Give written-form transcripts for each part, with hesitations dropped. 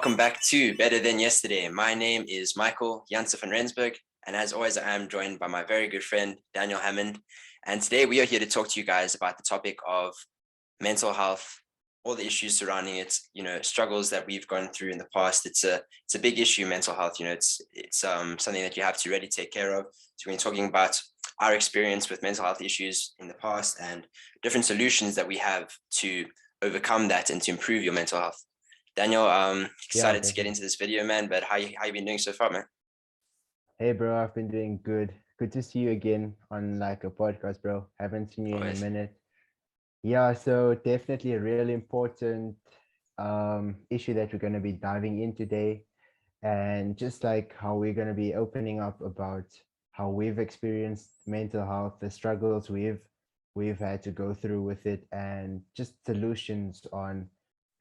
welcome back to Better Than Yesterday. My name is Michael Janse van Rensburg, and as always, I am joined by my very good friend, Daniel Hammond. And today we are here to talk to you guys about the topic of mental health, all the issues surrounding it, struggles that we've gone through in the past. It's a big issue, mental health. It's something that you have to really take care of. So we're talking about our experience with mental health issues in the past and different solutions that we have to overcome that and to improve your mental health. Daniel, excited to get into this video, man, but how you been doing so far, man? Hey, bro, I've been doing good. Good to see you again on like a podcast, bro. Haven't seen you in a Always. minute. Yeah, so definitely a really important issue that we're going to be diving in today, and just like how we're going to be opening up about how we've experienced mental health, the struggles we've had to go through with it, and just solutions on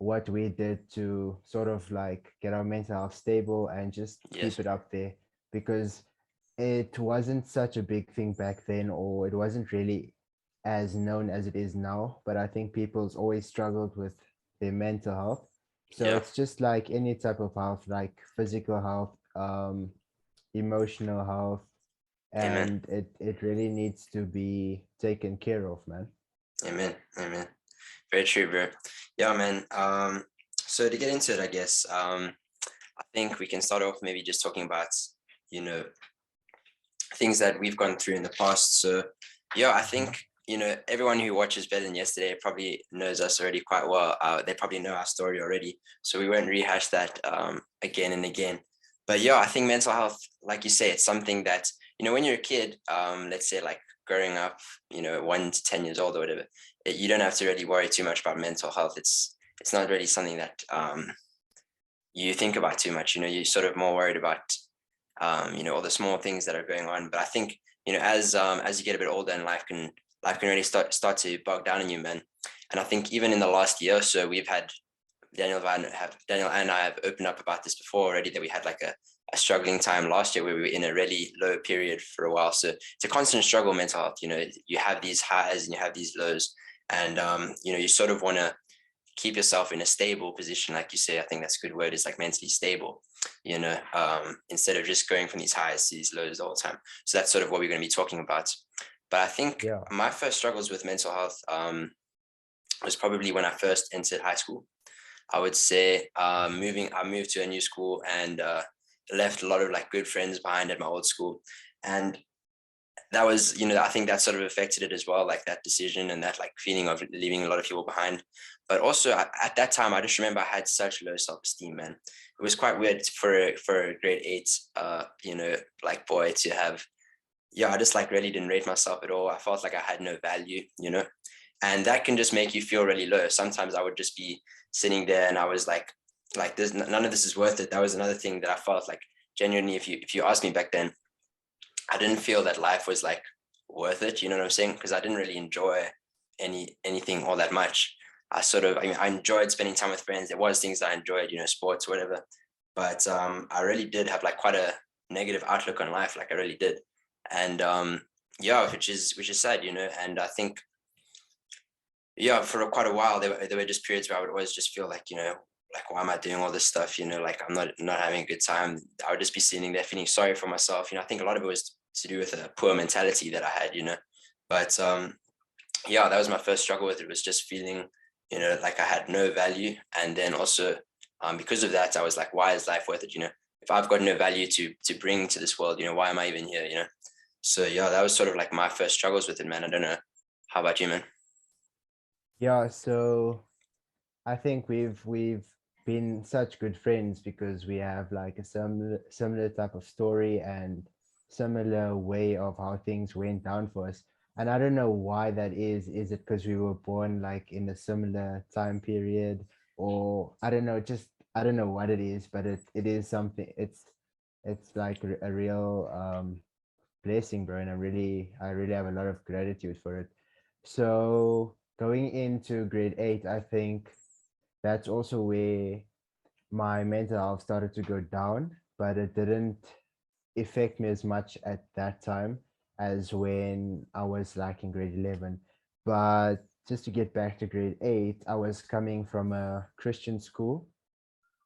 what we did to sort of like get our mental health stable and just Yes. keep it up there, because it wasn't such a big thing back then, or it wasn't really as known as it is now. But I think people's always struggled with their mental health. So Yeah. it's just like any type of health, like physical health, emotional health, Amen. and it really needs to be taken care of, man. Amen. Amen. Very true, bro. Yeah, man. So to get into it, I guess, I think we can start off maybe just talking about, you know, things that we've gone through in the past. So yeah, I think, everyone who watches Better Than Yesterday probably knows us already quite well. They probably know our story already. So we won't rehash that again and again. But yeah, I think mental health, like you say, it's something that, when you're a kid, let's say like growing up, 1 to 10 years old or whatever, you don't have to really worry too much about mental health. It's not really something that you think about too much. You're sort of more worried about all the small things that are going on. But I think, as you get a bit older and life can really start to bog down on you, man. And I think even in the last year or so, we've had Daniel and I have opened up about this before already, that we had like a struggling time last year where we were in a really low period for a while. So it's a constant struggle, mental health. You have these highs and you have these lows, and you sort of want to keep yourself in a stable position, like you say. I think that's a good word, is like mentally stable, instead of just going from these highs to these lows all the time. So that's sort of what we're going to be talking about. But I think Yeah. my first struggles with mental health was probably when I first entered high school. I would say I moved to a new school and left a lot of like good friends behind at my old school. And that was, I think that sort of affected it as well, like that decision and that like feeling of leaving a lot of people behind. But also at that time, I just remember I had such low self-esteem, man. It was quite weird for a grade eight, like boy to have, yeah, I just like really didn't rate myself at all. I felt like I had no value, and that can just make you feel really low. Sometimes I would just be sitting there and I was like this, none of this is worth it. That was another thing that I felt like genuinely, if you asked me back then, I didn't feel that life was like worth it. You know what I'm saying? Because I didn't really enjoy anything all that much. I enjoyed spending time with friends. There was things I enjoyed, sports, whatever. But I really did have like quite a negative outlook on life. Like I really did. And yeah, which is sad, And I think, yeah, for quite a while there were just periods where I would always just feel like, like, why am I doing all this stuff? Like I'm not having a good time. I would just be sitting there feeling sorry for myself. I think a lot of it was to do with a poor mentality that I had. But yeah, that was my first struggle with it, was just feeling, like I had no value. And then also, because of that, I was like, why is life worth it? If I've got no value to bring to this world, why am I even here? So yeah, that was sort of like my first struggles with it, man. I don't know. How about you, man? Yeah, so I think we've been such good friends because we have like a similar type of story and similar way of how things went down for us. And I don't know why that is. Is it because we were born like in a similar time period, or I don't know, just I don't know what it is, but it is something. It's like a real blessing, bro, and I really have a lot of gratitude for it. So going into grade eight, I think that's also where my mental health started to go down, but it didn't affect me as much at that time as when I was like in grade 11. But just to get back to grade eight, I was coming from a Christian school.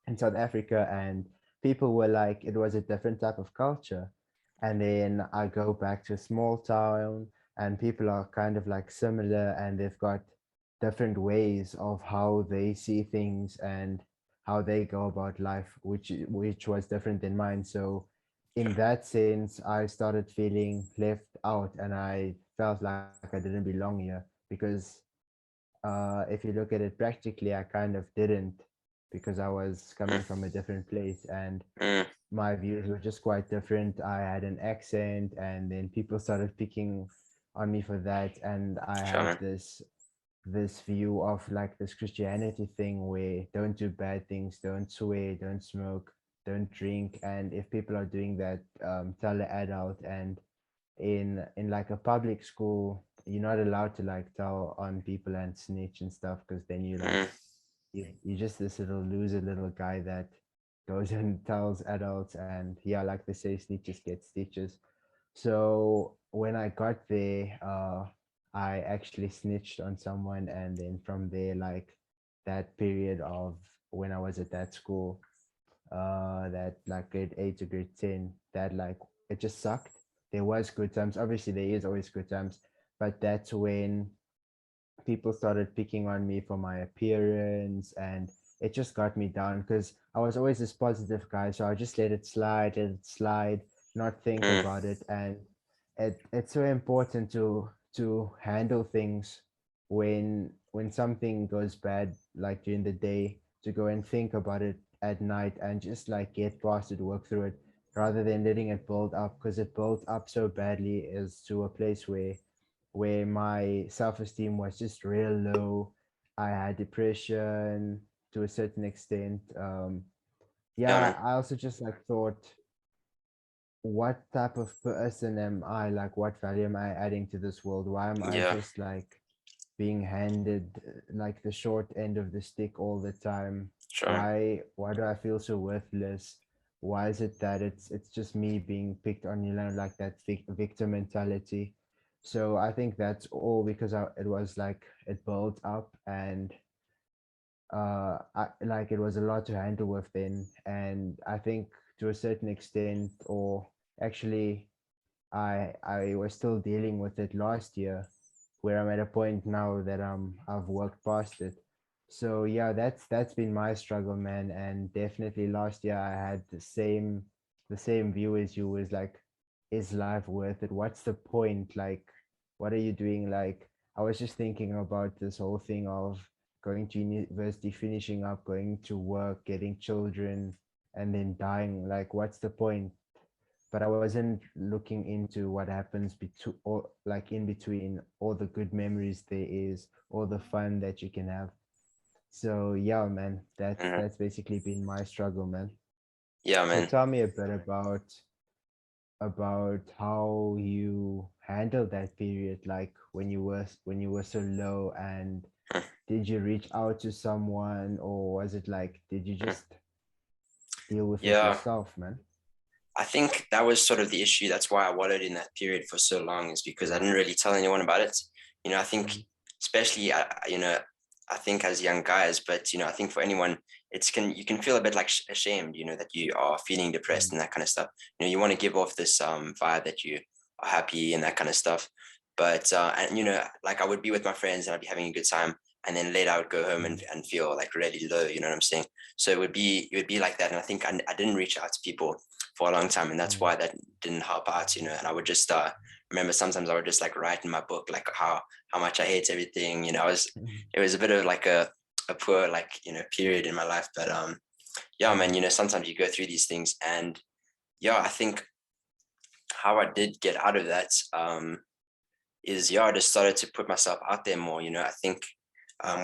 in South Africa, and people were like, it was a different type of culture. And then I go back to a small town, and people are kind of like similar, and they've got different ways of how they see things and how they go about life, which was different than mine. So in that sense, I started feeling left out, and I felt like I didn't belong here because if you look at it practically, I kind of didn't, because I was Mm, coming from a different place and mm, my views were just quite different. I had an accent, and then people started picking on me for that. And I sure, had man. this view of like this Christianity thing where don't do bad things, don't swear, don't smoke, don't drink. And if people are doing that, tell the adult. And in like a public school, you're not allowed to like tell on people and snitch and stuff, because then you like Mm, you're just this little loser little guy that goes and tells adults. And yeah, like they say, snitches get stitches. So when I got there, I actually snitched on someone, and then from there, like that period of when I was at that school, that like grade 8 to grade 10, that like it just sucked. There was good times, obviously there is always good times, but that's when people started picking on me for my appearance, and it just got me down because I was always this positive guy. So I just let it slide, not think mm, about it. And it's so important to handle things when something goes bad, like during the day, to go and think about it at night and just like get past it, work through it, rather than letting it build up, because it built up so badly is to a place where my self-esteem was just real low. I had depression to a certain extent. yeah, Yeah, man. I also just like thought, what type of person am I? Like, what value am I adding to this world? Why am I Yeah, just like being handed like the short end of the stick all the time? sure, man. Why do I feel so worthless? Why is it that it's just me being picked on, like that victim mentality? So I think that's all because it was like it built up, and like it was a lot to handle with then. And I think to a certain extent, or actually I was still dealing with it last year, where I'm at a point now that I've worked past it. So yeah, that's been my struggle, man. And definitely last year I had the same view as you, was like, is life worth it? What's the point? Like, what are you doing? Like, I was just thinking about this whole thing of going to university, finishing up, going to work, getting children, and then dying. Like, what's the point? But I wasn't looking into what happens between, or like in between, all the good memories there is, all the fun that you can have. So yeah, man, that's Mhm. that's basically been my struggle, man. Yeah, So man. tell me a bit about how you handled that period, like when you were so low. And Mm, did you reach out to someone, or was it like, did you mm. just deal with it Yeah, yourself, man? I think that was sort of the issue. That's why I wallowed in that period for so long, is because I didn't really tell anyone about it. I think, Mm, especially, I think as young guys, but I think for anyone, you can feel a bit like ashamed, that you are feeling depressed mm, and that kind of stuff. You want to give off this vibe that you are happy and that kind of stuff. But and like I would be with my friends and I'd be having a good time, and then later I would go home mm, and feel like really low. You know what I'm saying? So it would be like that, and I think I didn't reach out to people for a long time, and that's mm, why that didn't help out. And I would just remember sometimes I would just like write in my book like how much I hate everything. mm, It was a bit of like a poor like period in my life, but yeah, man, mm, sometimes you go through these things. And yeah, I think how I did get out of that is, yeah, I just started to put myself out there more. I think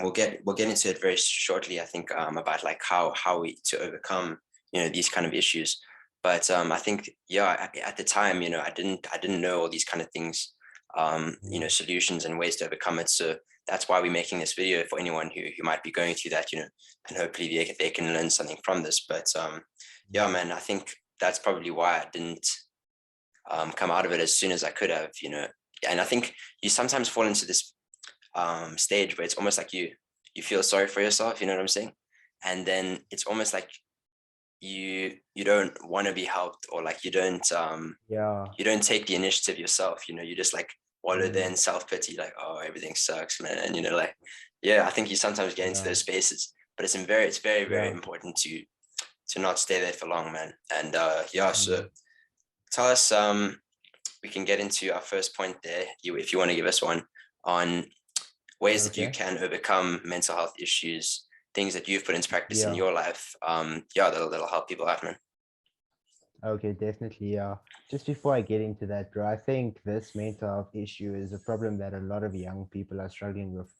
we'll get into it very shortly. I think about like how we to overcome these kind of issues. But I think, yeah, at the time, I didn't know all these kind of things, mm, solutions and ways to overcome it. So that's why we're making this video for anyone who might be going through that, and hopefully they can learn something from this. But yeah, mm, man, I think that's probably why I didn't come out of it as soon as I could have. And I think you sometimes fall into this stage where it's almost like you feel sorry for yourself. You know what I'm saying? And then it's almost like you don't want to be helped, or like Yeah. you don't take the initiative yourself, you just like wallow there Mm, in self-pity, like, oh, everything sucks, man. And like, yeah, I think you sometimes get into yeah. those spaces, but it's very, very Yeah. important to not stay there for long, man. And yeah, so Mm, tell us, we can get into our first point there, if you want to give us one on ways that you okay. can overcome mental health issues, things that you've put into practice in Yeah. your life. Yeah, that'll help people out, man. Okay, definitely. Yeah. Just before I get into that, bro, I think this mental health issue is a problem that a lot of young people are struggling with.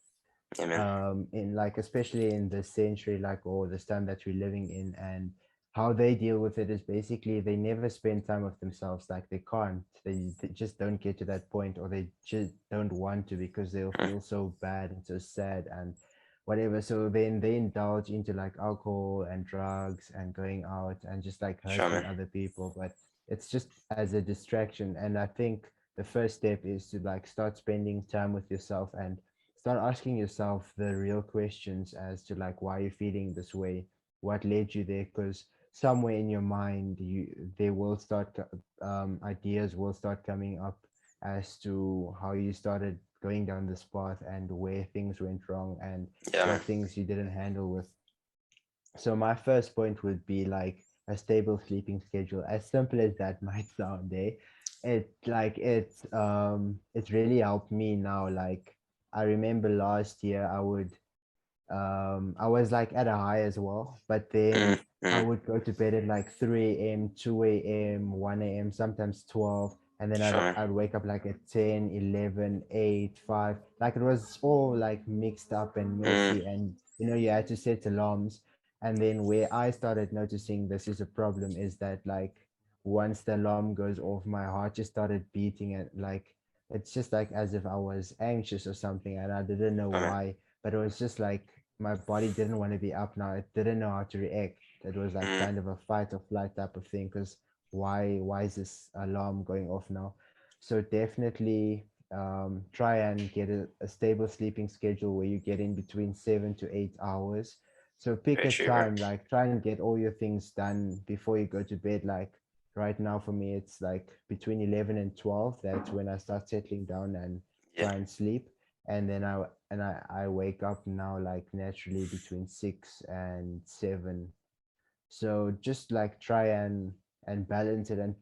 Yeah, man. In like especially in this century, like, or this time that we're living in, and how they deal with it is basically they never spend time with themselves. Like they can't, they just don't get to that point, or they just don't want to because they'll Mm, feel so bad and so sad and whatever. So then they indulge into like alcohol and drugs and going out and just like sure, hurting man. other people, but it's just as a distraction. And I think the first step is to like start spending time with yourself and start asking yourself the real questions as to like why you're feeling this way, what led you there, because somewhere in your mind there will start ideas will start coming up as to how you started going down this path and where things went wrong and Yeah, man. what things you didn't handle with. So my first point would be like a stable sleeping schedule. As simple as that might sound, eh? It's really helped me now. Like I remember last year I was like at a high as well, but then Mm, I mm, would go to bed at like 3 a.m., 2 a.m., 1 a.m., sometimes 12. And then sure, man. I'd wake up like at 10, 11, 8, 5. Like it was all like mixed up and Mm, messy. And, you had to set alarms. And then where I started noticing this is a problem is that like once the alarm goes off, my heart just started beating and like it's just like as if I was anxious or something and I didn't know sure, man. why, but it was just like my body didn't want to be up now. It didn't know how to react. It was like Mm, kind of a fight or flight type of thing because why is this alarm going off now? So definitely try and get a stable sleeping schedule where you get in between 7 to 8 hours. So pick very a true, bro. time, like try and get all your things done before you go to bed. Like right now for me, it's like between 11 and 12. That's when I start settling down and Yeah, try and sleep. And then I wake up now like naturally between 6 and 7. So just like try and balance it and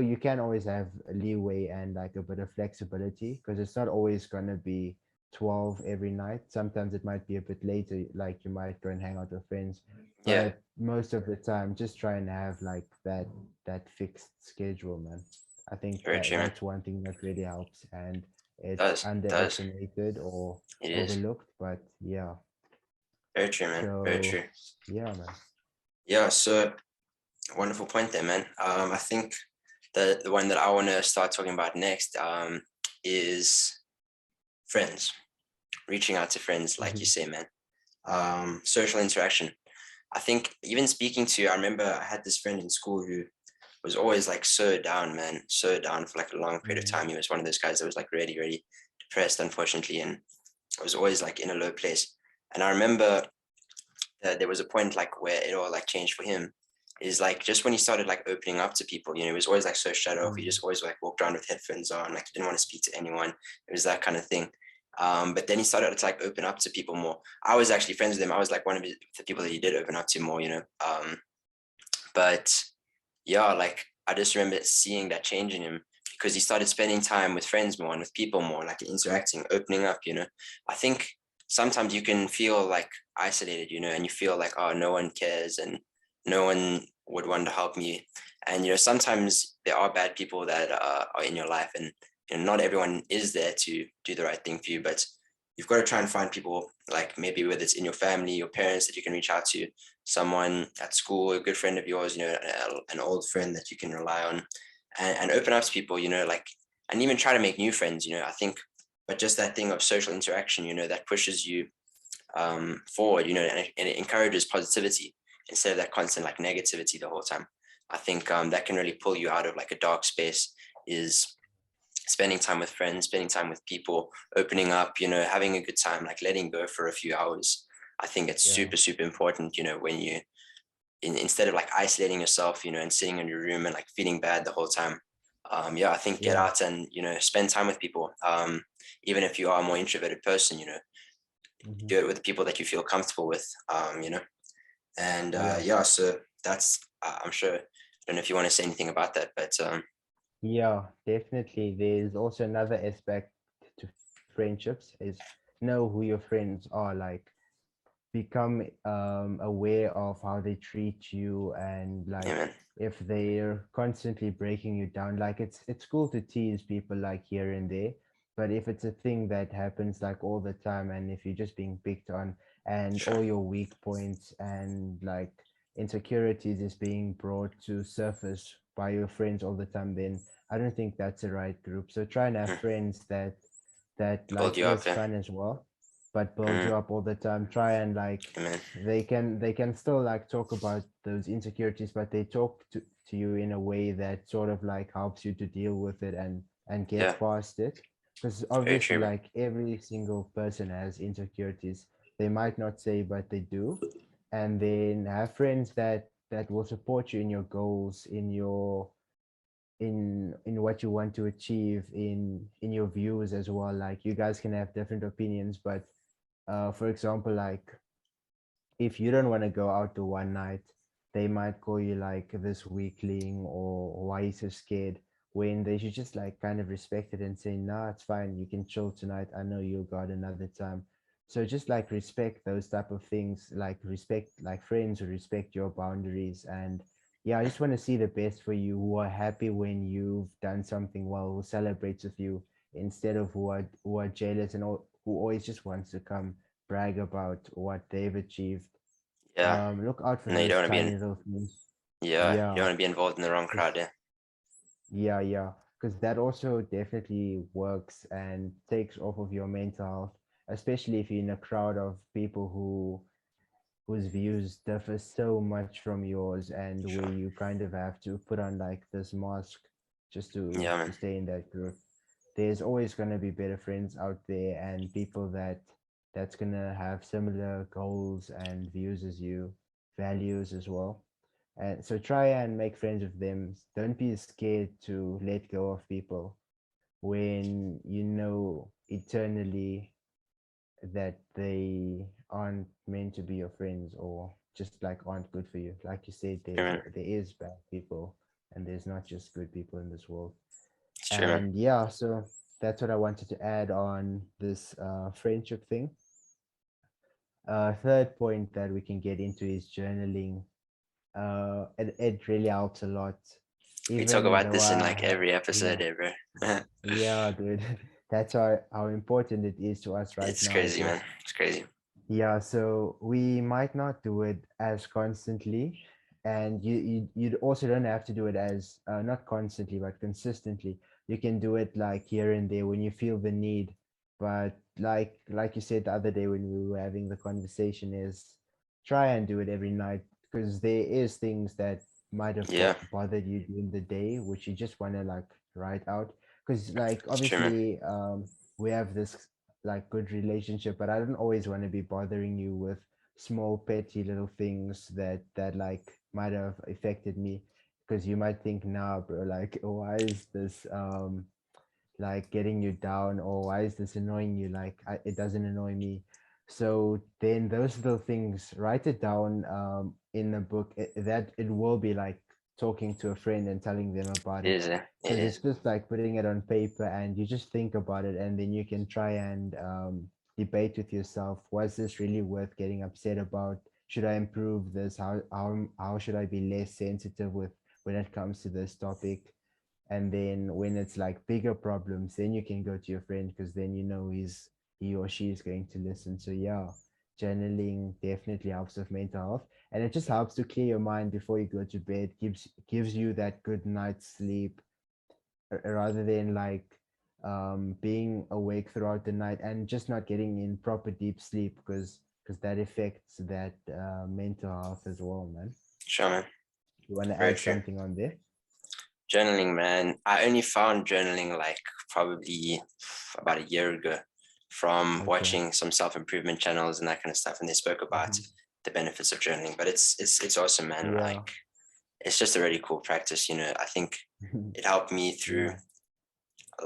you can always have a leeway and like a bit of flexibility because it's not always gonna be 12 every night. Sometimes it might be a bit later, like you might go and hang out with friends. yeah, But most of the time just try and have like that fixed schedule, man. I think very that true, man. that's one thing that really helps and it's Does underestimated or it is overlooked, but yeah. very true, man. Very So true. yeah, man. Yeah, so wonderful point there, man. I think the one that I want to start talking about next is friends, reaching out to friends, like you Mhm. say, man. Social interaction. I think even speaking to, I remember I had this friend in school who was always like so down, man, so down for like a long period of Mm, time. He was one of those guys that was like really, really depressed, unfortunately, and was always like in a low place. And I remember that there was a point like where it all like changed for him. Is like just when he started like opening up to people, he was always like so shut off. He mm, just always like walked around with headphones on, like he didn't want to speak to anyone. It was that kind of thing. But then he started to like open up to people more. I was actually friends with him. I was like one of the people that he did open up to more. But yeah, like I just remember seeing that change in him because he started spending time with friends more and with people more, like interacting, opening up. I think sometimes you can feel like isolated, and you feel like, oh, no one cares and no one would want to help me. And sometimes there are bad people that are in your life, and not everyone is there to do the right thing for you, but you've got to try and find people, like maybe whether it's in your family, your parents, that you can reach out to, someone at school, a good friend of yours, an old friend that you can rely on, and open up to people, like, and even try to make new friends. I think, but just that thing of social interaction, that pushes you forward, and it encourages positivity instead of that constant like negativity the whole time. I think that can really pull you out of like a dark space, is spending time with friends, spending time with people, opening up, having a good time, like letting go for a few hours. I think it's yeah. super, super important, when instead of like isolating yourself, and sitting in your room and like feeling bad the whole time. Yeah, I think get Yeah. out and spend time with people. Even if you are a more introverted person, Hmm. do it with the people that you feel comfortable with. And Yeah. yeah, so that's I'm sure. I don't know if you want to say anything about that, but Yeah, definitely. There's also another aspect to friendships is know who your friends are. Like become aware of how they treat you, and yeah, like man, if they're constantly breaking you down. Like it's cool to tease people like here and there, but if it's a thing that happens like all the time, and if you're just being picked on, and sure, all your weak points and like insecurities is being brought to surface by your friends all the time, then I don't think that's the right group. So try and have mm, friends that build like you up, is yeah, fun as well, but build mm, you up all the time. Try and like yeah, man, they can still like talk about those insecurities, but they talk to you in a way that sort of like helps you to deal with it and yeah, get past it. Because very obviously true, man. like every single person has insecurities. They might not say, but they do. And then have friends that will support you in your goals, in what you want to achieve, in your views as well. Like you guys can have different opinions, but for example, like if you don't want to go out to one night, they might call you like this weakling, or why you so scared, when they should just like kind of respect it and say, nah, it's fine, you can chill tonight, I know you'll go out another time. So just like respect those type of things, like respect like friends who respect your boundaries. And yeah, I just want to see the best for you, who are happy when you've done something well, who celebrates with you, instead of who are jealous and who always just wants to come brag about what they've achieved. Yeah, Look out for no, you don't those want to be tiny in. little things. Yeah, you don't Yeah, want to be involved in the wrong crowd. 'cause- Yeah, yeah, because that also definitely works and takes off of your mental health, especially if you're in a crowd of people whose views differ so much from yours, and where sure. you kind of have to put on like this mask just to Yeah, to man. stay in that group. There's always going to be better friends out there, and people that's going to have similar goals and views as you, values as well. And so try and make friends with them. Don't be scared to let go of people when you know eternally that they aren't meant to be your friends, or just like aren't good for you. Like you said, Sure, man. there is bad people, and there's not just good people in this world. It's true, man. And yeah, so that's what I wanted to add on this friendship thing. Third point that we can get into is journaling. It really helps a lot, We talk even about though this in I like have, every episode yeah, ever. yeah, dude. That's how important it is to us right It's now. crazy, man. Just It's crazy. yeah, so we might not do it as constantly, and you also don't have to do it as not constantly but consistently. You can do it like here and there when you feel the need, but like you said the other day when we were having the conversation, is try and do it every night, because there is things that might have Yeah, bothered you during the day which you just want to like write out, because like it's true, man. obviously we have this like good relationship, but I don't always want to be bothering you with small petty little things that like might have affected me, because you might think, nah bro, like why is this like getting you down, or why is this annoying you, like it doesn't annoy me. So then those little things, write it down in a book, that it will be like talking to a friend and telling them about It it, is, it because is. it's just like putting it on paper, and you just think about it, and then you can try and debate with yourself, was this really worth getting upset about, should I improve this, how should I be less sensitive with when it comes to this topic. And then when it's like bigger problems, then you can go to your friend, because then you know he or she is going to listen. So yeah, journaling definitely helps with mental health, and it just helps to clear your mind before you go to bed, gives you that good night's sleep, rather than like being awake throughout the night and just not getting in proper deep sleep, because that affects that mental health as well, man. Sure, man. You want to Very add true. something on there? Journaling, man. I only found journaling like probably about a year ago from Okay. watching some self-improvement channels and that kind of stuff. And they spoke about Mhm. the benefits of journaling. But it's awesome, man. Yeah. Like it's just a really cool practice. I think it helped me through Yeah.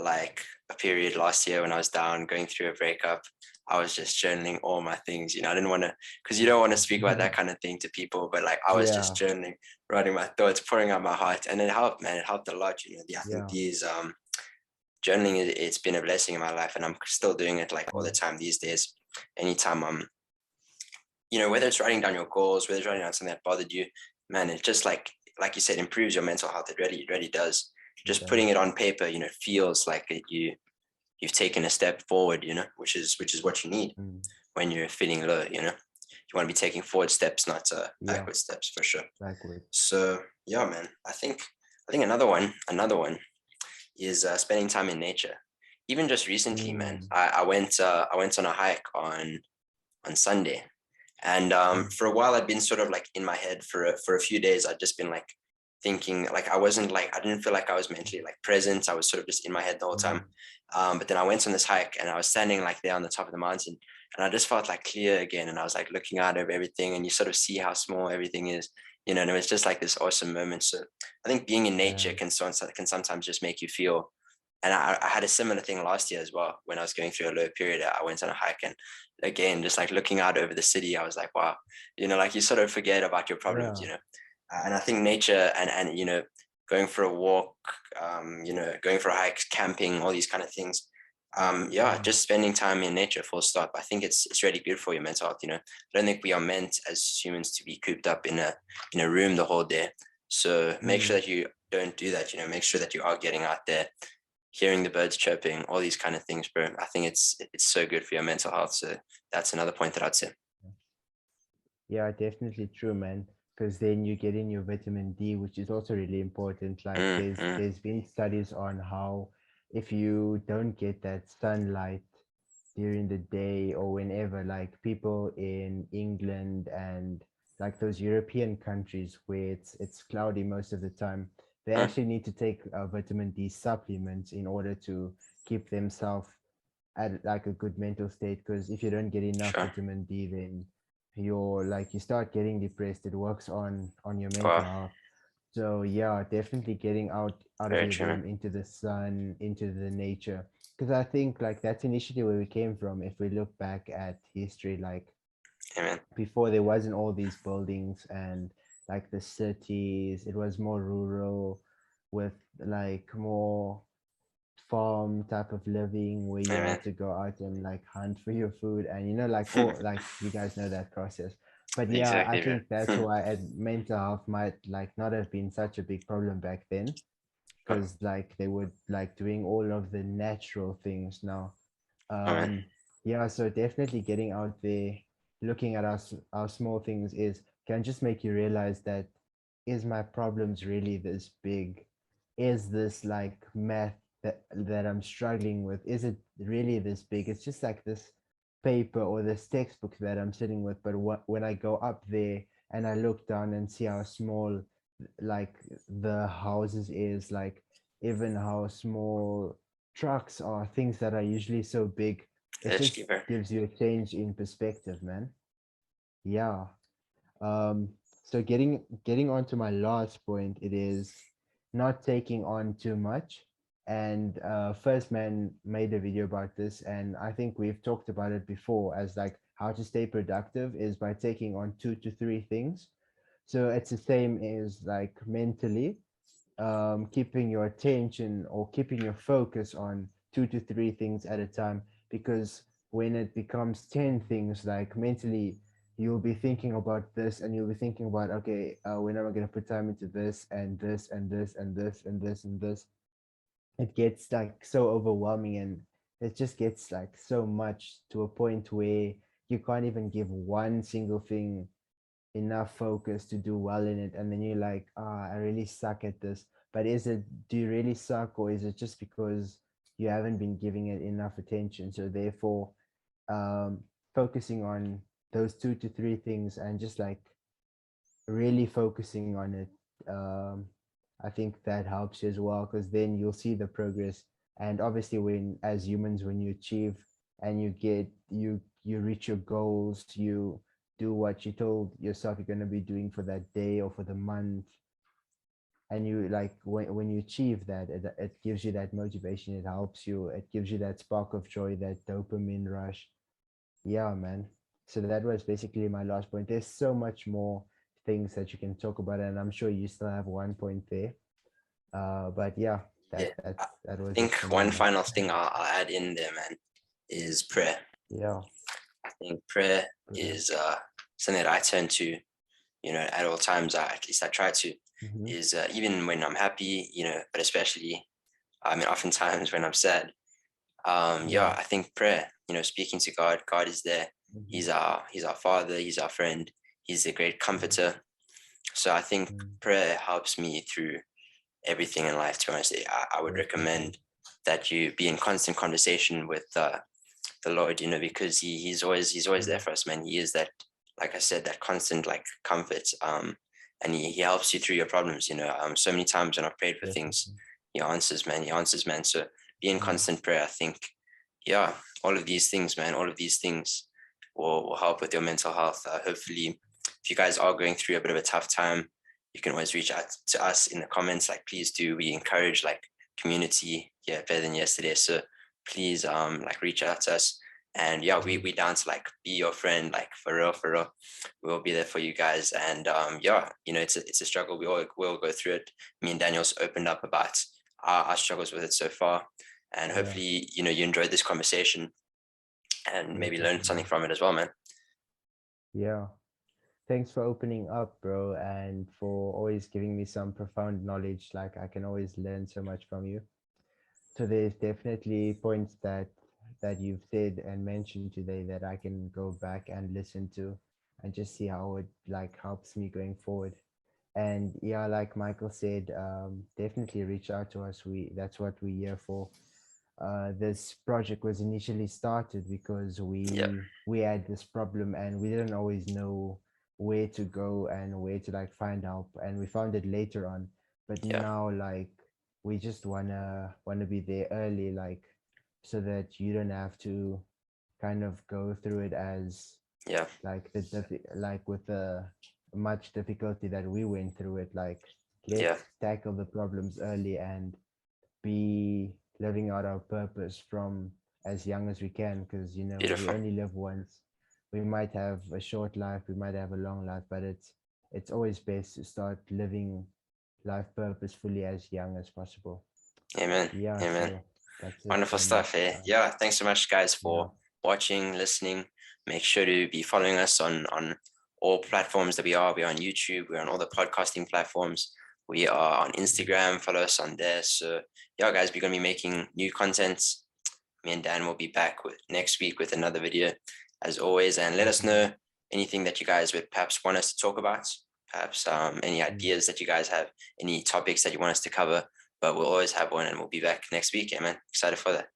like a period last year when I was down going through a breakup. I was just journaling all my things. I didn't want to, because you don't want to speak about that kind of thing to people, but like I was just Yeah. journaling, writing my thoughts, pouring out my heart, and it helped, man. It helped a lot. I think Yeah. these journaling, it's been a blessing in my life, and I'm still doing it like all the Mm. time these days. Anytime I'm, whether it's writing down your goals, whether it's writing down something that bothered you, man, it just like you said, improves your mental health. It really does. It Just putting does. it on paper, feels like you've taken a step forward, which is what you need Mm. when you're feeling low. You want to be taking forward steps, not Yeah. backward steps, for sure. Backwards. So yeah, man, I think another one is spending time in nature. Even just recently, man, Mm. I went on a hike on Sunday, and Mm. for a while I'd been sort of like in my head for a few days. I'd just been like thinking, like I didn't feel like I was mentally like present. I was sort of just in my head the whole time. Mm. But then I went on this hike, and I was standing like there on the top of the mountain, and I just felt like clear again. And I was like looking out over everything, and you sort of see how small everything is, and it was just like this awesome moment. So I think being in nature Yeah. can sometimes just make you feel. And I had a similar thing last year as well. When I was going through a low period, I went on a hike, and again, just like looking out over the city, I was like, wow, like you sort of forget about your problems. Yeah. And I think nature and going for a walk, going for a hike, camping, all these kind of things. Yeah, Mm. just spending time in nature, full stop. I think it's really good for your mental health. I don't think we are meant as humans to be cooped up in a room the whole day. So make sure Mm. that you don't do that. Make sure that you are getting out there, hearing the birds chirping, all these kind of things, bro. I think it's so good for your mental health. So that's another point that I'd say. Yeah, definitely true, man. Because then you get in your vitamin D, which is also really important. Like Mm, there's mm, there's been studies on how if you don't get that sunlight during the day or whenever, like people in England and like those European countries where it's cloudy most of the time, they mm, actually need to take vitamin D supplements in order to keep themselves at like a good mental state. Because if you don't get enough sure. vitamin D, then you're like you start getting depressed. It works on your mental Wow. health. So yeah, definitely getting out of Very your true, man. room into the sun, into the nature. Because I think like that's initially where we came from. If we look back at history, like Amen. before there wasn't all these buildings and like the cities, it was more rural with like more farm type of living where you Amen. had to go out and like hunt for your food and like all like you guys know that process. But yeah, I Exactly, think that's bro. why mental health might like not have been such a big problem back then, Sure. because like they were like doing all of the natural things now. Amen. Yeah, so definitely getting out there, looking at our small things is can just make you realize that is my problems really this big? Is this like math that I'm struggling with? Is it really this big? It's just like this paper or this textbook that I'm sitting with. But when I go up there and I look down and see how small like the houses is, like even how small trucks are, things that are usually so big, it Risky, just bro. gives you a change in perspective, man. Yeah. um, so getting on to my last point, it is not taking on too much. And First Man made a video about this, and I think we've talked about it before as like how to stay productive is by taking on 2 to 3 things. So it's the same as like mentally, keeping your attention or keeping your focus on 2 to 3 things at a time. Because when it becomes 10 things, like mentally, you'll be thinking about this and you'll be thinking about, okay, when am I going to put time into this and this and this and this and this and this. It gets like so overwhelming, and it just gets like so much to a point where you can't even give one single thing enough focus to do well in it, and then you're like, I really suck at this. But do you really suck, or is it just because you haven't been giving it enough attention? So therefore, um focusing on those 2 to 3 things and just like really focusing on it, um I think that helps you as well, because then you'll see the progress. And obviously, when as humans, when you achieve and you reach your goals, you do what you told yourself you're going to be doing for that day or for the month, and you like when you achieve that, it gives you that motivation, it helps you, it gives you that spark of joy, that dopamine rush. Yeah, man. So that was basically my last point. There's so much more things that you can talk about, and I'm sure you still have one point there. But yeah, Yeah, I that was it think for me, one man. final thing I'll add in there, man, is prayer. Yeah, I think prayer brilliant. is something that I turn to, at all times. At least I try to. Mm-hmm. Is even when I'm happy, but especially, I mean, oftentimes when I'm sad. Yeah. I think prayer. Speaking to God. God is there. Mm-hmm. He's our Father. He's our friend. He's a great comforter. So I think Mm-hmm. prayer helps me through everything in life. To be honest, I would Definitely. recommend that you be in constant conversation with the Lord, because he's always there Mm. for us, man. He is that, like I said, that constant like comfort. And he helps you through your problems. So many times when I've prayed for things, Definitely. he answers, man. He answers, man. So be in Mm. constant prayer. I think, yeah, all of these things, man. All of these things will help with your mental health. Hopefully, if you guys are going through a bit of a tough time, you can always reach out to us in the comments. Like, please do. We encourage like community, yeah, better than yesterday. So please, like reach out to us. And yeah, we Mm. down to like be your friend, like for real, for real. We'll be there for you guys. And yeah, it's a struggle. We all go through it. Me and Daniel's opened up about our struggles with it so far. And Yeah, hopefully, you enjoyed this conversation and maybe learned something definitely. from it as well, man. Yeah. Thanks for opening up, bro, and for always giving me some profound knowledge. Like I can always learn so much from you. So there's definitely points that you've said and mentioned today that I can go back and listen to and just see how it like helps me going forward. And yeah, like Michael said, definitely reach out to us. That's what we're here for. This project was initially started because Yeah, we had this problem and we didn't always know where to go and where to like find help, and we found it later on. But yeah, now like we just wanna be there early, like so that you don't have to kind of go through it as yeah, like like with the much difficulty that we went through it. Like yeah. let's tackle the problems early and be living out our purpose from as young as we can, because we Beautiful. only live once. We might have a short life, we might have a long life, but it's always best to start living life purposefully as young as possible. Amen. Yeah, Amen. so that's it Wonderful for me. stuff, eh? Yeah, thanks so much, guys, Yeah. for watching, listening. Make sure to be following us on all platforms that we are. We're on YouTube. We're on all the podcasting platforms. We are on Instagram. Follow us on there. So yeah, guys, we're gonna be making new content. Me and Dan will be back next week with another video, as always. And let us Mhm. know anything that you guys would perhaps want us to talk about. Perhaps any Mm. ideas that you guys have, any topics that you want us to cover. But we'll always have one, and we'll be back next week. Amen. Excited for that.